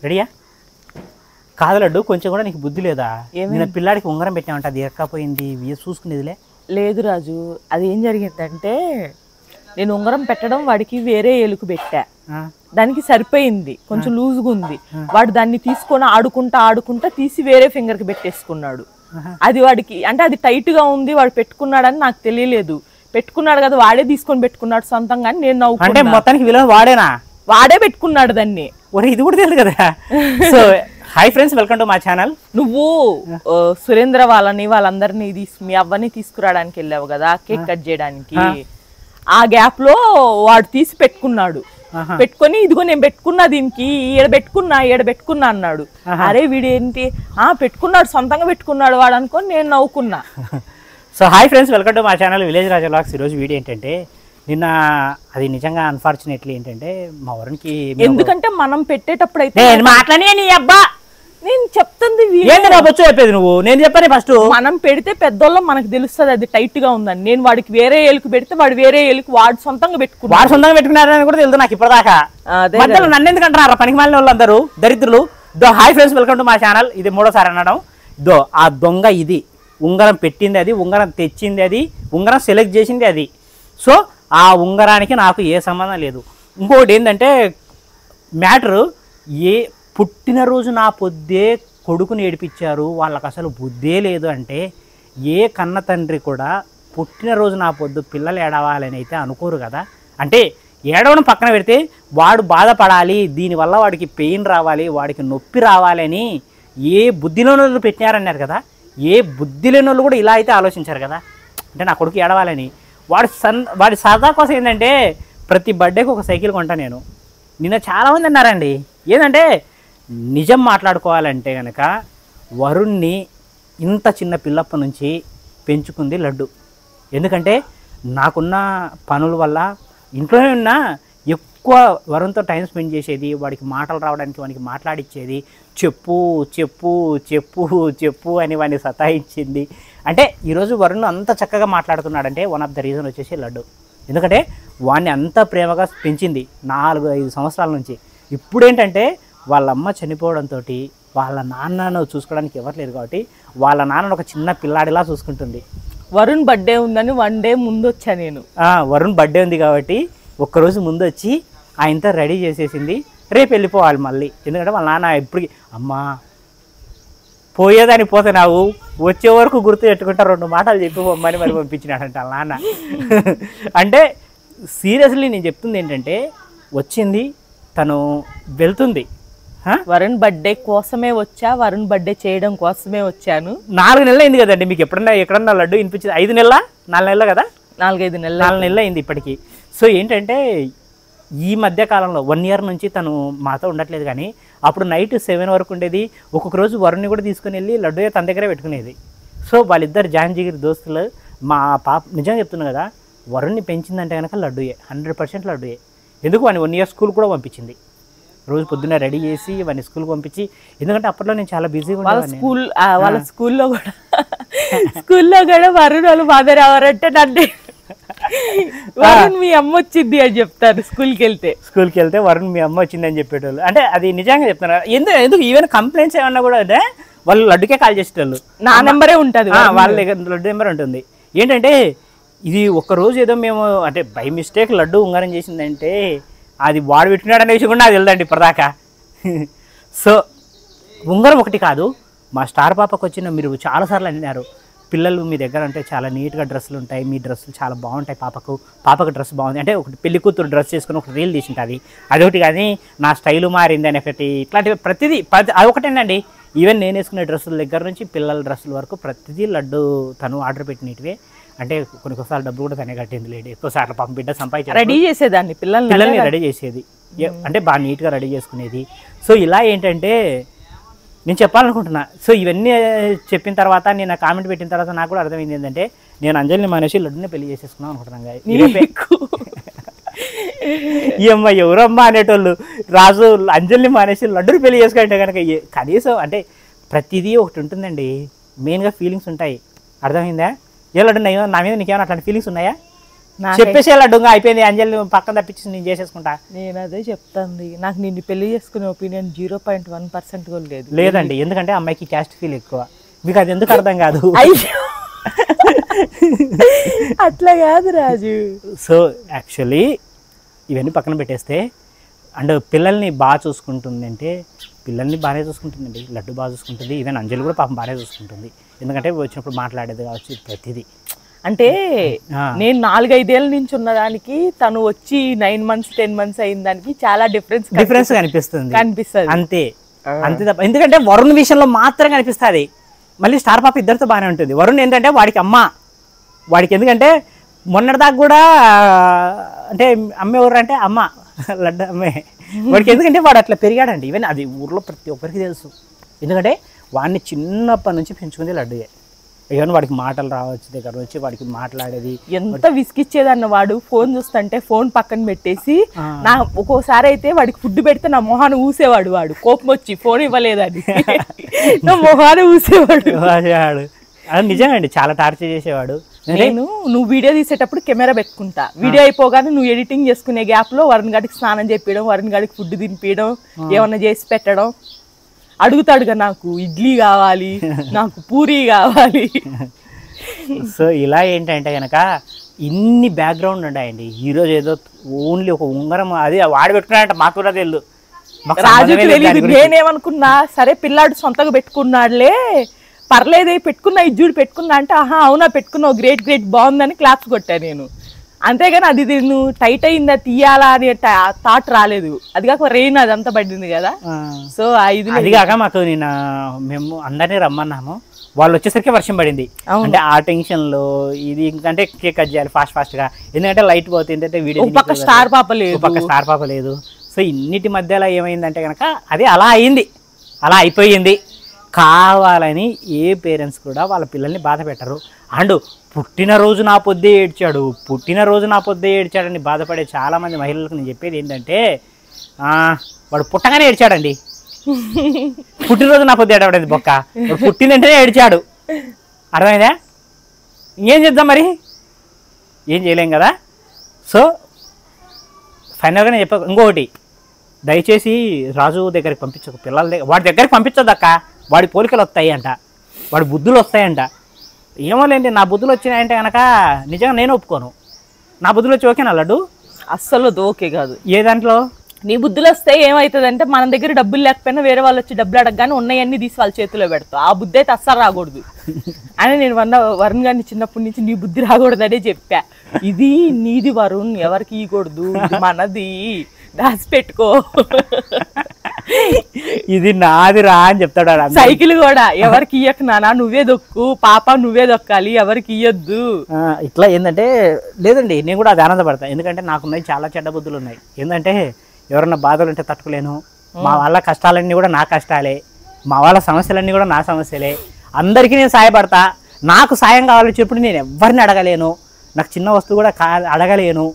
రెడీయా? కాదు లడ్డు, కొంచెం కూడా నీకు బుద్ధి లేదా? నేను పిల్లాడికి ఉంగరం పెట్టామంట, అది ఎక్కపోయింది, చూసుకునేదిలే. లేదు రాజు, అది ఏం జరిగిందంటే నేను ఉంగరం పెట్టడం వాడికి వేరే ఏలుకు పెట్టా, దానికి సరిపోయింది, కొంచెం లూజ్గా ఉంది. వాడు దాన్ని తీసుకొని ఆడుకుంటా తీసి వేరే ఫింగర్కి పెట్టేసుకున్నాడు. అది వాడికి అంటే అది టైట్ గా ఉంది, వాడు పెట్టుకున్నాడని నాకు తెలియలేదు. పెట్టుకున్నాడు కదా, వాడే తీసుకొని పెట్టుకున్నాడు సొంతంగా. నేను నవ్వుకుంటే మొత్తానికి విలువ వాడే పెట్టుకున్నాడు దాన్ని. ఇది కూడా తెలియదు కదా. So hi friends, welcome to మా ఛానల్. నువ్వు సురేంద్ర వాళ్ళందరినీ మీ అవ్వని తీసుకురావడానికి వెళ్ళావు కదా కేక్ కట్ చేయడానికి. ఆ గ్యాప్ లో వాడు తీసి పెట్టుకున్నాడు. పెట్టుకొని ఇదిగో నేను పెట్టుకున్నా, దీనికి ఈడ పెట్టుకున్నా అన్నాడు. అరే వీడేంటి పెట్టుకున్నాడు, సొంతంగా పెట్టుకున్నాడు వాడు అనుకొని నేను నవ్వుకున్నా. So hi friends, welcome to మా ఛానల్ విలేజ్ రాజా వ్లాగ్స్. ఈరోజు వీడియో ఏంటంటే, నిన్న అది నిజంగా అన్ఫార్చునేట్లీ ఏంటంటే మా వరుణ్కి, ఎందుకంటే మనం పెట్టేటప్పుడు అయితే మాట్లాడే నీ అబ్బా నేను చెప్తుంది చెప్పేది నువ్వు, నేను చెప్పాను ఫస్ట్. మనం పెడితే పెద్దోళ్ళం మనకు తెలుస్తుంది అది టైట్ గా ఉందని. నేను వాడికి వేరే ఏలుకు పెడితే వాడు వేరే ఏలుకు వాడు సొంతంగా పెట్టుకున్నారని కూడా తెలుసు నాకు ఇప్పటిదాకా. మధ్యలో నన్ను ఎందుకంటారా పనికి మాలిన వాళ్ళందరూ దరిద్రులు. హాయ్ ఫ్రెండ్స్, వెల్కమ్ టు మా ఛానల్. ఇది 3వ అనడం. ఆ దొంగ ఇది ఉంగరం పెట్టింది అది, ఉంగరం తెచ్చింది అది, ఉంగరం సెలెక్ట్ చేసింది అది. సో ఆ ఉంగరానికి నాకు ఏ సంబంధం లేదు. ఇంకొకటి ఏంటంటే మ్యాటరు, పుట్టినరోజు నా పొద్దే కొడుకుని ఏడిపించారు, వాళ్ళకి అసలు బుద్ధే లేదు అంటే ఏ కన్న తండ్రి కూడా పుట్టినరోజు నా పొద్దు పిల్లలు ఏడవాలని అయితే అనుకోరు కదా. అంటే ఏడవడం పక్కన పెడితే వాడు బాధపడాలి, దీనివల్ల వాడికి పెయిన్ రావాలి, వాడికి నొప్పి రావాలని ఏ బుద్ధిలోని వాళ్ళు పెట్టినారన్నారు కదా. ఏ బుద్ధి లేని వాళ్ళు కూడా ఇలా అయితే ఆలోచించారు కదా. అంటే నా కొడుకు ఏడవాలని. వాడి సరదా కోసం ఏంటంటే ప్రతి బర్త్డేకి ఒక సైకిల్ కొంటా నేను. నిన్న చాలామంది అన్నారండి, ఏంటంటే నిజం మాట్లాడుకోవాలంటే కనుక వరుణ్ణి ఇంత చిన్న పిల్లప్ప నుంచి పెంచుకుంది లడ్డు. ఎందుకంటే నాకున్న పనుల వల్ల ఇంట్లోనే ఉన్నా ఎక్కువ వరుణ్తో టైం స్పెండ్ చేసేది, వాడికి మాటలు రావడానికి వానికి మాట్లాడిచ్చేది, చెప్పు చెప్పు చెప్పు చెప్పు అని వాడిని సతాయించింది. అంటే ఈరోజు వరుణ్ అంత చక్కగా మాట్లాడుతున్నాడంటే వన్ ఆఫ్ ద రీజన్ వచ్చేసి లడ్డు. ఎందుకంటే వాడిని అంత ప్రేమగా పెంచింది 4-5 సంవత్సరాల నుంచి. ఇప్పుడేంటంటే వాళ్ళ అమ్మ చనిపోవడంతో వాళ్ళ నాన్నను చూసుకోవడానికి ఎవరు లేరు కాబట్టి వాళ్ళ నాన్నను ఒక చిన్న పిల్లాడిలా చూసుకుంటుంది. వరుణ్ బర్త్డే ఉందని 1 డే ముందు వచ్చా నేను. వరుణ్ బర్త్డే ఉంది కాబట్టి ఒక్కరోజు ముందు వచ్చి ఆయనతో రెడీ చేసేసింది. రేపు వెళ్ళిపోవాలి మళ్ళీ. ఎందుకంటే వాళ్ళ నాన్న ఇప్పటికి అమ్మా పోయేదాన్ని పోతే నావు వచ్చే వరకు గుర్తు పెట్టుకుంటా 2 మాటలు చెప్పి పొమ్మని మరి పంపించినాడంట వాళ్ళ నాన్న. అంటే సీరియస్లీ నేను చెప్తుంది ఏంటంటే, వచ్చింది తను వెళ్తుంది. వరుణ్ బర్త్డే కోసమే వచ్చా, వరుణ్ బర్త్డే చేయడం కోసమే వచ్చాను. 4 నెలలు అయింది కదండి. మీకు ఎక్కడన్నా లడ్డు వినిపించింది? 5 నెలల 4 నెలలు కదా, 4-5 నెలలు 4 నెలలు అయింది ఇప్పటికి. సో ఏంటంటే ఈ మధ్య కాలంలో 1 ఇయర్ నుంచి తను మాతో ఉండట్లేదు. కానీ అప్పుడు నైట్ 7 వరకు ఉండేది. ఒక్కొక్క రోజు వరుణ్ని కూడా తీసుకుని వెళ్ళి లడ్డు తన దగ్గరే పెట్టుకునేది. సో వాళ్ళిద్దరు జాన్ జిగిరి దోస్తులు. మా పాప నిజంగా చెప్తున్నా కదా, వరుణ్ని పెంచిందంటే కనుక లడ్డుయే, 100% లడ్డుయే. ఎందుకు వాడిని 1 ఇయర్ స్కూల్ కూడా పంపించింది. రోజు పొద్దున్న రెడీ చేసి వాడిని స్కూల్కి పంపించి, ఎందుకంటే అప్పట్లో నేను చాలా బిజీగా ఉన్నాను. వాళ్ళ స్కూల్లో కూడా వరుణ్ వాళ్ళు మదర్ ఎవరంటే నన్ను వరుణ్ మీ అమ్మ వచ్చింది అని చెప్తారు. స్కూల్కి వెళ్తే వరుణ్ మీ అమ్మ వచ్చింది అని చెప్పేటోళ్ళు. అంటే అది నిజంగా చెప్తున్నారు. ఎందుకు ఈవెన్ కంప్లైంట్స్ ఏమన్నా కూడా అంటే వాళ్ళు లడ్డుకే కాల్ చేసేటోళ్ళు. నా నెంబరే ఉంటుంది, వాళ్ళ లడ్డు నెంబర్ ఉంటుంది. ఏంటంటే ఇది ఒక్కరోజు ఏదో మేము అంటే బై మిస్టేక్ లడ్డు ఉంగరం చేసిందంటే అది వాడు పెట్టినాడు అనే విషయం కూడా నాకు తెలియదండి ఇప్పటిదాకా. సో ఉంగరం ఒకటి కాదు, మా స్టార్ పాపకు వచ్చిన మీరు చాలాసార్లు అన్నారు, పిల్లలు మీ దగ్గర అంటే చాలా నీట్గా డ్రెస్సులు ఉంటాయి, మీ డ్రెస్సులు చాలా బాగుంటాయి, పాపకు డ్రెస్ బాగుంది అంటే ఒకటి పెళ్లి కూతురు డ్రెస్ చేసుకుని ఒక రీల్ తీసింటుంది అదొకటి. కానీ నా స్టైలు మారింది అని ఒకటి, ఇట్లాంటివి ప్రతిదీ అదొకటేనండి. ఈవెన్ నేను వేసుకునే డ్రెస్సుల దగ్గర నుంచి పిల్లల డ్రెస్సుల వరకు ప్రతిదీ లడ్డు తను ఆర్డర్ పెట్టినటివే. అంటే కొన్నిసార్లు డబ్బులు కూడా తనే కట్టింది లేండి. ఎక్కువసార్లు పాపం బిడ్డ సంపాదించి రెడీ చేసేదాన్ని, పిల్లల్ని రెడీ చేసేది, అంటే బాగా నీట్గా రెడీ చేసుకునేది. సో ఇలా ఏంటంటే నేను చెప్పాలనుకుంటున్నా. సో ఇవన్నీ చెప్పిన తర్వాత, నేను కామెంట్ పెట్టిన తర్వాత నాకు కూడా అర్థమైంది ఏంటంటే, నేను అంజలిని మానేసి లడ్డుని పెళ్లి చేసేసుకున్నాను అనుకుంటున్నాను. ఈ అమ్మాయి ఎవరమ్మా అనేటోళ్ళు, రాజు అంజలిని మానేసి లడ్డుని పెళ్లి చేసుకుంటే కనుక కనీసం అంటే ప్రతిదీ ఒకటి ఉంటుందండి. మెయిన్గా ఫీలింగ్స్ ఉంటాయి, అర్థమైందా? ఏ లడ్డు నా మీద నీకేమైనా అట్లాంటి ఫీలింగ్స్ ఉన్నాయా? చెప్పేసి లడ్డుగా అయిపోయింది, అంజలి పక్కన తప్పించి నేను చేసేసుకుంటా. నేను అదే చెప్తాను, నాకు నిన్ను పెళ్లి చేసుకునే ఒపీనియన్ 0.1% కూడా లేదండి. ఎందుకంటే అమ్మాయికి క్యాస్ట్ ఫీల్ ఎక్కువ. మీకు అది ఎందుకు అర్థం కాదు? అట్లా కాదు రాజు. సో యాక్చువల్లీ ఇవన్నీ పక్కన పెట్టేస్తే అండ్ పిల్లల్ని బాగా చూసుకుంటుంది అంటే పిల్లల్ని బాగానే చూసుకుంటుందండి. లడ్డు బాగా చూసుకుంటుంది, ఈవెన్ అంజలి కూడా పాపం బాగానే చూసుకుంటుంది. ఎందుకంటే వచ్చినప్పుడు మాట్లాడేది కావచ్చు ప్రతిదీ. అంటే నేను 4-5 ఏళ్ళ నుంచి ఉన్నదానికి తను వచ్చి 9 months 10 months అయిన దానికి చాలా డిఫరెన్స్ కనిపిస్తుంది అంతే అంతే తప్ప. ఎందుకంటే వరుణ్ విషయంలో మాత్రం కనిపిస్తుంది. మళ్ళీ స్టార్ పాప ఇద్దరితో బాగానే ఉంటుంది. వరుణ్ ఏంటంటే వాడికి అమ్మ, వాడికి ఎందుకంటే మొన్నటిదాకా కూడా అంటే అమ్మ ఎవరు అంటే అమ్మ, లడ్డు అమ్మే వాడికి. ఎందుకంటే వాడు అట్లా పెరిగాడండి. ఈవెన్ అది ఊర్లో ప్రతి ఒక్కరికి తెలుసు. ఎందుకంటే వాడిని చిన్నప్పటి నుంచి పెంచుకుంది లడ్డుయే. ఈవెన్ వాడికి మాటలు రావచ్చు, దగ్గర వచ్చి వాడికి మాట్లాడేది ఎంత విసిగిచ్చేదన్న. వాడు ఫోన్ చూస్తుంటే ఫోన్ పక్కన పెట్టేసి నా ఒక్కోసారి అయితే వాడికి ఫుడ్ పెడితే నా మొహాన్ని ఊసేవాడు. వాడు కోపం వచ్చి ఫోన్ ఇవ్వలేదని నా మొహాన్ని ఊసేవాడు. అది నిజంగా అండి, చాలా టార్చర్ చేసేవాడు. నేను నువ్వు వీడియో తీసేటప్పుడు కెమెరా పెట్టుకుంటా, వీడియో అయిపోగానే నువ్వు ఎడిటింగ్ చేసుకునే గ్యాప్ లో వరుణ్ గాడికి స్నానం చేపించడం, వరుణ్ గాడికి ఫుడ్ తినిపించడం, ఏమన్నా చేసి పెట్టడం. అడుగుతాడుగా నాకు ఇడ్లీ కావాలి, నాకు పూరి కావాలి. సో ఇలా ఏంటంటే కనుక ఇన్ని బ్యాక్గ్రౌండ్ ఉన్నాయండి. ఈరోజు ఏదో ఓన్లీ ఒక ఉంగరం అది వాడు పెట్టుకున్నాడంట, మాకు కూడా తెలియదు. రాజుకి తెలియదు. నేనేమనుకున్నా, సరే పిల్లాడు సొంతగా పెట్టుకున్నాడులే, పర్లేదే పెట్టుకున్నా, ఇజ్జుడు పెట్టుకున్నా అంటే ఆహా అవునా పెట్టుకున్నావు, గ్రేట్ గ్రేట్ బాగుందని క్లాప్స్ కొట్టా నేను. అంతేగాని అది నువ్వు టైట్ అయిందా తీయాలా అనే థాట్ రాలేదు. అది కాక రెయిన్ అదంతా పడింది కదా. సో అది కాక మాకు మేము అందరినీ రమ్మన్నాము, వాళ్ళు వచ్చేసరికి వర్షం పడింది. అంటే ఆ టెన్షన్ లో ఇది ఇంకంటే కేక్ కట్ చేయాలి ఫాస్ట్ గా, ఎందుకంటే లైట్ పోతుంది అంటే వీడియో పక్క స్టార్ పాప లేదు. సో ఇన్నిటి మధ్యలో ఏమైందంటే కనుక అది అలా అయింది, అలా అయిపోయింది. కావాలని ఏ పేరెంట్స్ కూడా వాళ్ళ పిల్లల్ని బాధ పెట్టరు. అండ్ పుట్టినరోజు నా పొద్దే ఏడ్చాడని బాధపడే చాలామంది మహిళలకు నేను చెప్పేది ఏంటంటే వాడు పుట్టగానే ఏడ్చాడండి. పుట్టినరోజు నా పొద్దు ఏడవడేది బొక్క, వాడు పుట్టినంటేనే ఏడ్చాడు. అర్థమైందా? ఇంకేం చేద్దాం మరి, ఏం చేయలేం కదా. సో ఫైనల్గా నేను చెప్పా ఇంకొకటి, దయచేసి రాజు దగ్గరికి పంపించక, పిల్లల దగ్గర వాడి దగ్గరికి పంపించదక్క. వాడి పోలికలు వస్తాయి అంట, వాడి బుద్ధులు వస్తాయంట. ఏమోలేండి, నా బుద్ధులు వచ్చినాయంటే కనుక నిజంగా నేను ఒప్పుకోను. నా బుద్ధులు వచ్చి ఓకేనా లడ్డు? అస్సలు ఓకే కాదు. ఏ దాంట్లో నీ బుద్ధులు వస్తే ఏమవుతుందంటే మన దగ్గర డబ్బులు లేకపోయినా వేరే వాళ్ళు వచ్చి డబ్బులు అడగగానే ఉన్నాయన్నీ తీసి వాళ్ళ చేతిలో పెడతావు. ఆ బుద్ధి అయితే అస్సలు రాకూడదు అని నేను వరుణ్ గారిని చిన్నప్పటి నుంచి నీ బుద్ధి రాకూడదనే చెప్పా. ఇది నీది వరుణ్, ఎవరికి ఇవ్వకూడదు, మనది, దాచిపెట్టుకో, ఇది నాది రా అని చెప్తాడు. సైకిల్ కూడా ఎవరికి ఇయ్యకు నానా, నువ్వే దొక్కు పాప, నువ్వే దొక్కాలి, ఎవరికి ఇయ్యొద్దు. ఇట్లా ఏంటంటే లేదండి, నేను కూడా అది ఆనందపడతాను. ఎందుకంటే నాకున్నాయి చాలా చెడ్డ బుద్ధులు ఉన్నాయి. ఏంటంటే ఎవరన్నా బాధలు ఉంటే తట్టుకోలేను, మా వాళ్ళ కష్టాలన్నీ కూడా నా కష్టాలే, మా వాళ్ళ సమస్యలన్నీ కూడా నా సమస్యలే. అందరికీ నేను సాయపడతా. నాకు సాయం కావాలని చెప్పి నేను ఎవరిని అడగలేను, నాకు చిన్న వస్తువు కూడా అడగలేను.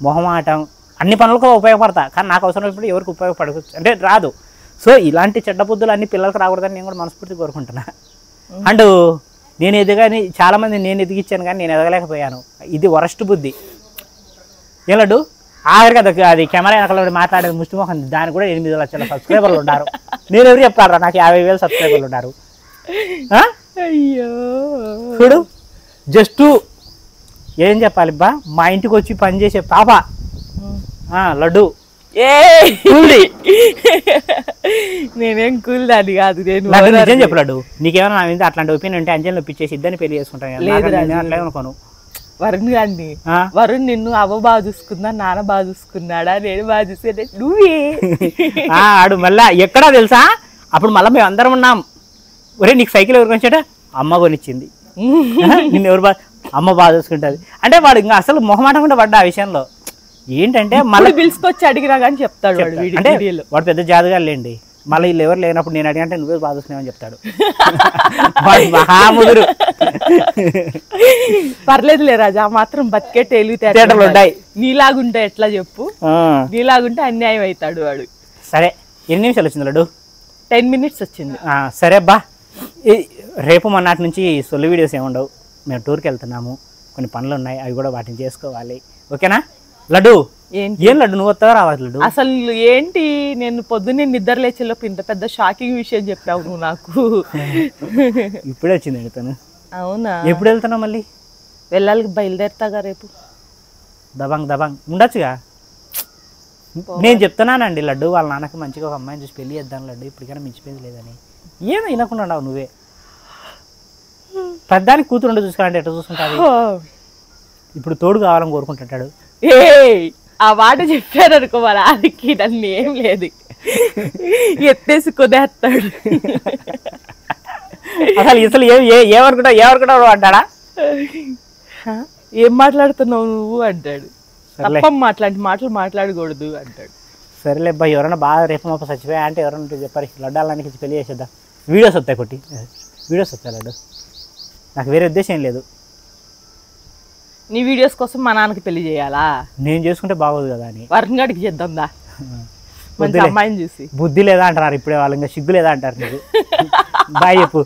మొహమాటం, అన్ని పనులకు ఉపయోగపడతా. కానీ నాకు అవసరం ఇప్పుడు ఎవరికి ఉపయోగపడవచ్చు అంటే రాదు. సో ఇలాంటి చెడ్డ బుద్ధులు అన్ని పిల్లలకు రాకూడదని నేను కూడా మనస్ఫూర్తి కోరుకుంటున్నా. అండ్ నేను ఎదగాని చాలామంది నేను ఎదిగించాను కానీ నేను ఎదగలేకపోయాను. ఇది వరస్ట్ బుద్ధి. ఏం లడ్డు? ఆఖరికి అది కెమెరా వెనకాల మాట్లాడేది ముష్టిమోహన్, దానికి కూడా 8 లక్షల సబ్స్క్రైబర్లు ఉన్నారు. నేను ఎవరు చెప్తారా, నాకు 50,000 సబ్స్క్రైబర్లు ఉన్నారు. అయ్యో చూడు, జస్ట్ ఏం చెప్పాలి బా, మా ఇంటికి వచ్చి పని చేసే పాప లడ్డు. నేనేం కూల్ దాన్ని కాదు. నేను నిజం చెప్పు లడ్డు, నీకేమైనా నా మీద అట్లాంటి ఒపీనియన్ ఉంటే అంజలిని ఒప్పించేసి ఇద్దరిని పెళ్లి చేసుకుంటాను. అట్లా అనుకోను. వరుణ్ గారిని, వరుణ్ నిన్ను అవ్వ బాగా చూసుకుందా, నాన్న బాగా చూసుకున్నాడా, నేను బాగా చూసుకున్నా, నువ్వే ఆడు మళ్ళా ఎక్కడా తెలుసా, అప్పుడు మళ్ళీ మేము అందరం ఉన్నాం. ఒరే నీకు సైకిల్ ఎవరు కొనిచ్చాట, అమ్మ కొనిచ్చింది. నిన్ను ఎవరు అమ్మ బాగా చూసుకుంటుంది అంటే వాడు ఇంకా అసలు మొహమాటం కూడా పడ్డా ఆ విషయంలో. ఏంటంటే మళ్ళీ పిలుచుకొచ్చి అడిగినా కానీ చెప్తాడు అంటే వాడు పెద్ద జాదుగా లేండి. మళ్ళీ వీళ్ళు ఎవరు లేనప్పుడు నేను అడిగంటే నువ్వే బాగా చూసుకున్నావని చెప్తాడు. మహాముదురు. పర్లేదులే రాజా, మాత్రం బతికే తెలివితేటలు ఉంటాయి. నీలాగుంటే ఎట్లా చెప్పు, నీలాగుంటే అన్యాయం అవుతాడు వాడు. సరే, ఎన్ని నిమిషాలు వచ్చింది లడ్డు? 10 minutes వచ్చింది. సరే అబ్బా, రేపు మొన్నటి నుంచి సొల్లు వీడియోస్ ఏముండవు. మేము టూర్కి వెళ్తున్నాము. కొన్ని పనులు ఉన్నాయి, అవి కూడా వాటిని చేసుకోవాలి. ఓకేనా లడ్డు? ఏంటి ఏం లడ్డు నువ్వు వస్తావా రావాలి లడ్డు? అసలు ఏంటి, నేను పొద్దున్నే నిద్ర లేచేలోపు ఇంత పెద్ద షాకింగ్ విషయం చెప్పావు నువ్వు నాకు. ఇప్పుడే వచ్చింది తను. అవునా? ఎప్పుడు వెళ్తున్నావు మళ్ళీ? వెళ్ళాలి, బయలుదేరుతాగా రేపు. దబంగ్ ఉండొచ్చుగా. నేను చెప్తున్నానండి లడ్డు వాళ్ళ నాన్నకి మంచిగా ఒక అమ్మాయిని చూసి పెళ్లి చేద్దాం లడ్డు, ఇప్పటికైనా మించిపోయింది లేదని. ఏమో వినకుండా నువ్వే. పెద్దానికి కూతురు ఉండి చూసుకోవాలంటే ఎట్లా చూసుకుంటావు? ఇప్పుడు తోడు కావాలని కోరుకుంటుంటాడు. ఏ ఆ మాట చెప్పారు అనుకో మరి ఆదికి నన్ను ఏం లేదు ఎత్తేసి కొనేస్తాడు. అసలు ఏమనుకుంటా అంటాడా? ఏం మాట్లాడుతున్నావు నువ్వు అంటాడు. తప్పం మాట్లాడి మాటలు మాట్లాడకూడదు అంటాడు. సరేలే అబ్బాయి, ఎవరైనా బాగా రేపు మాప చచ్చిపోయా అంటే ఎవరైనా చెప్పారు లడ్డాలనికి పెళ్లి చేసేద్దాం. వీడియోస్ వస్తాయి కొట్టి, వీడియోస్ వస్తాయి లడ్డు. నాకు వేరే ఉద్దేశం ఏం లేదు. నీ వీడియోస్ కోసం మా నాన్నకి పెళ్లి చేయాలా? నేను చేసుకుంటే బాగోదు కదా అని. వరుణ్ గాడికి చేద్దాం దా, మంచి అమ్మాయిని చూసి. బుద్ధి లేదా అంటారు ఇప్పుడే వాళ్ళు, ఇంకా సిగ్గు లేదా అంటారు నీకు. బాయ్ చెప్పు.